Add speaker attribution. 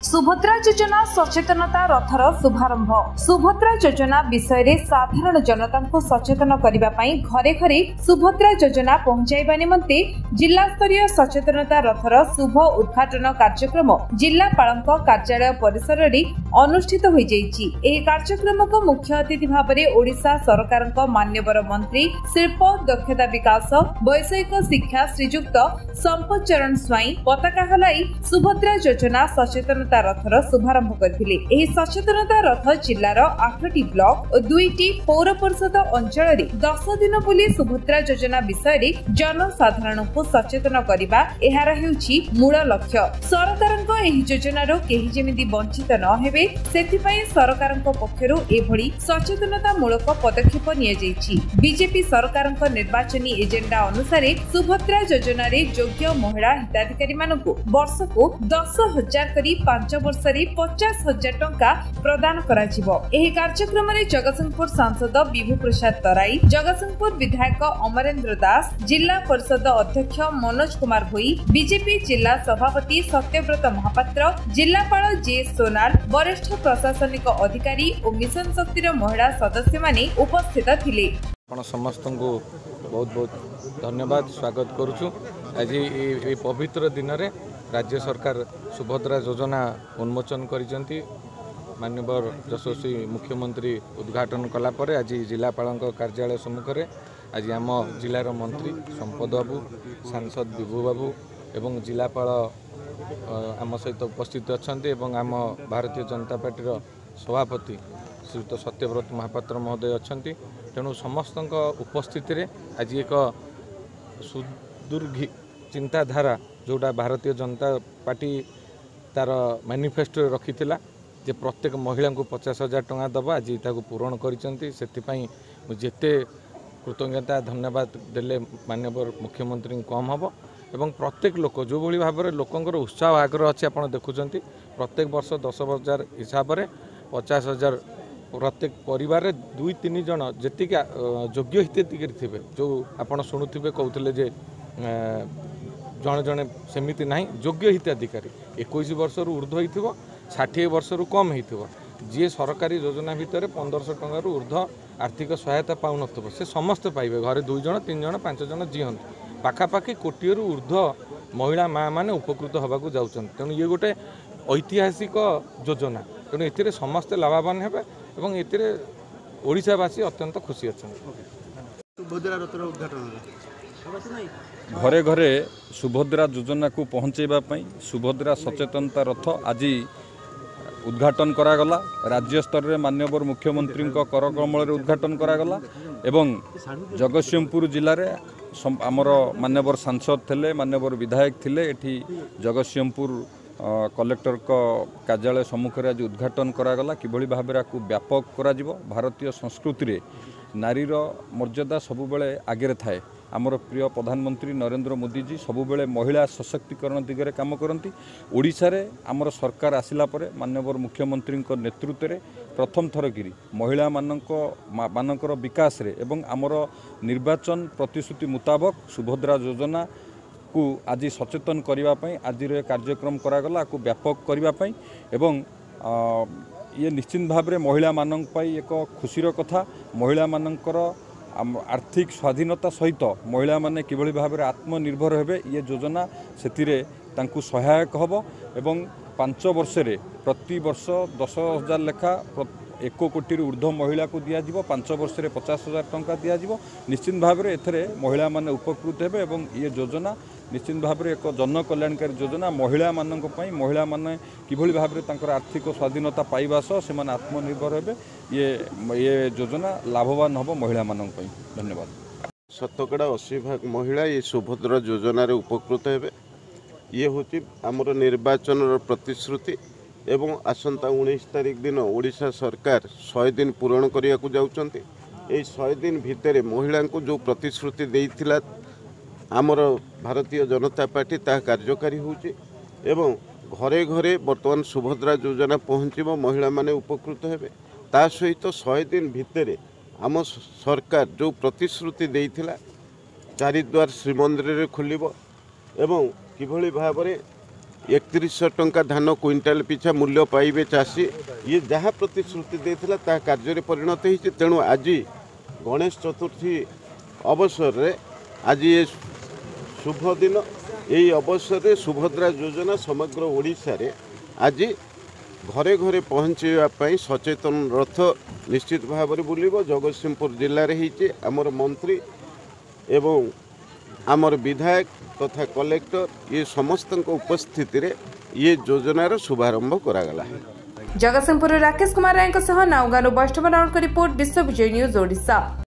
Speaker 1: सुभद्रा योजना सचेतनता रथर शुभारंभ। सुभद्रा योजना विषय रे साधारण जनता को सचेतन करने घरे घरे सुभद्रा योजना पहुंचाइबा निमंते जिला स्तरीय सचेतनता रथर शुभ उद्घाटन कार्यक्रम जिलापालक कार्यालय परिसर रे अनुष्ठित हो जाइछि। एही कार्यक्रम को मुख्य अतिथि भाव में ओडिशा सरकार मान्यवर मंत्री शिल्प दक्षता विकास वैषयिक शिक्षा श्रीजुक्त संपत चरण स्वाई पताका हलाई सुभद्रा योजना सचेतनता रथर शुभारंभ करथिले। एही सचेतनता रथ जिल्लार 8टी ब्लॉक और 2टी पौर परिषद अंचल रे 10 दिन बुली सुभद्रा योजना विषय रे जनसाधारण को सचेतन करिबा एहार हेउछि मूल लक्ष्य। सरकारक एही योजनार केही जेमिति वंचित न हेबे सेथि पई सरकारक पक्षरु एभली सचेतनता मूलक पदक्षेप निया जाइछि। बीजेपी सरकारक निर्वाचनी एजेंडा अनुसार सुभद्रा योजना रे योग्य महिला हिताधिकारी मानकु वर्षको 10,000 करी 5 वर्ष रे 50,000 टंका प्रदान कराजिबो। एही कार्यक्रम रे जगतसिंहपुर सांसद विभू प्रसाद तराई, जगतसिंहपुर विधायक अमरेंद्र दास, जिला परिषद अध्यक्ष मनोज कुमार भोई, बीजेपी जिला सभापति सत्यव्रत महापात्र, जिलापाल जे सोनाल, वरिष्ठ प्रशासनिक अधिकारी और मिशन शक्तिर महिला सदस्य माने उपस्थित थिले।
Speaker 2: आपण समस्त को बहुत बहुत धन्यवाद स्वागत करुछु। आज ये पवित्र दिन रे राज्य सरकार सुभद्रा योजना उन्मोचन करिसेंती। माननीय यशस्वी मुख्यमंत्री उद्घाटन कला परे आज जिलापाल कार्यालय सम्मुख में आज आम जिलार मंत्री संपद बाबू, सांसद विभू बाबू एवं जिलापाल आम सहित उपस्थित अच्छा एवं आम भारतीय जनता पार्टी सभापति श्रीयुक्त सत्यव्रत महापात्र महोदय अच्छा। तेणु समस्त उपस्थिति रे आज एक सुदूर्घी चिंताधारा जोटा भारतीय जनता पार्टी तार मैनिफेस्टो रखी जे प्रत्येक महिला को 50,000 टंका दबा आज ताको पूरण करिसेंती। सेथिपई जेते कृतज्ञता धन्यवाद देले माननीय मुख्यमंत्री कम हम एवं प्रत्येक लोक जो भली भाव में लोकंर उत्साह आग्रह अच्छे आप देखुंत प्रत्येक वर्ष 10,000 हिसाब से 50,000 प्रत्येक परिवार 2-3 जन जी योग्य हिताधिकारी थे जो आप शुणुवे कहते जे जड़े जड़े सेमती ना योग्य हिताधिकारी 21 वर्ष ऊर्ध्व हो 60 वर्ष कम हो जी सरकारी योजना भितर 1500 टंका ऊर्ध्व आर्थिक सहायता पाऊन से समस्त पाइबे। घरे 2 जन 3 जन 5 जन जी हूँ पाखापाखि कोटी ऊर्ध्व महिला माँ मैंने उपकृत होगा जाऊँ। तेणु ये गोटे ऐतिहासिक योजना। तेणु ए समस्ते लाभवान हे और ए ओडिशावासी अत्यंत खुशी अच्छा।
Speaker 3: घरे घरे सुभद्रा योजना को पहुँचेबा सुभद्रा सचेतनता रथ आज उद्घाटन करागला। राज्य स्तर में माननीय मुख्यमंत्री करकमल उद्घाटन करागला एवं जगतसिंहपुर जिले में आमर माननीय सांसद थे माननीय विधायक थे एठी जगतसिंहपुर कलेक्टर कार्यालय सम्मुख में आज उद्घाटन करागला किभली भाव में व्यापक करा भारतीय संस्कृति रे नारीर मर्यादा सबुबले आगे थाए। आमर प्रिय प्रधानमंत्री नरेंद्र मोदी जी सबुबले महिला सशक्तिकरण दिगरे काम करती। ओडिशा रे आमर सरकार आसिला परे माननीय मुख्यमंत्री नेतृत्व में प्रथम थर गिरी महिला मानकर विकास रे एवं आमर निर्वाचन प्रतिश्रुति मुताबक सुभद्रा योजना को आज सचेतन करने आज कार्यक्रम करागला को व्यापक करने एवं ये निश्चित भाव में महिला मानक एक खुशीर कथा। महिला मानकर आर्थिक स्वाधीनता सहित महिला माने किभली भाव में आत्मनिर्भर हेबे ये योजना से सहायक हम एवं 5 वर्ष रे प्रति वर्ष 10,000 लेखा 1 कोटी ऊर्ध्व महिला को दिज्व 5 वर्ष रे 50,000 टंका दिज्व। निश्चित भाव में एथरे महिला माने उपकृत हेबे एवं ये योजना निश्चित भाव में एक जन कल्याणकारी योजना महिला मानक पई महिला माने किभली भाव में तांकर आर्थिक स्वाधीनता पाइबा सह से आत्मनिर्भर हेबे ये योजना लाभवान हम महिला मानक पई। धन्यवाद।
Speaker 4: शतकड़ा 80% महिला ये सुभद्रा योजना रे उपकृत हेबे। ये होची आमर निर्वाचन प्रतिश्रुति एवं आसंता 19 तारिख दिन ओडिशा सरकार 100 दिन पूरण करिया को जाउचंती। ए 100 दिन भितर महिला को जो प्रतिश्रुति देइथिला आमर भारतीय जनता पार्टी ता कार्यकारी होची एवं घरे घरे वर्तमान सुभद्रा योजना पहुँचब महिला माने उपकृत हेबे। ता सहित 100 दिन भितर आम सरकार जो प्रतिश्रुति देइथिला 4 द्वार श्रीमंदिर रे खोलिबो एवं किभली भाव में 3100 टंका धान क्विंटाल पिछा मूल्य पाइबे चाषी ये जहाँ प्रतिश्रुति देथिला ता कार्य परिणत होती। तेणु आज गणेश चतुर्थी अवसर रे आज ये शुभ दिन यही अवसर रे सुभद्रा योजना समग्र ओडिशा रे आज घरे घरे पहुँचाई सचेतन रथ निश्चित भाव में बुलिब। जगतसिंहपुर जिले में आमर मंत्री एवं आमर विधायक तथा कलेक्टर ये समस्त उपस्थिति रे ये योजनार शुभारंभ करागला।
Speaker 1: जगतसिंहपुर राकेश कुमार राय नाउगानु वैष्णव राउंड रिपोर्ट विश्व विजय न्यूज ओडिशा।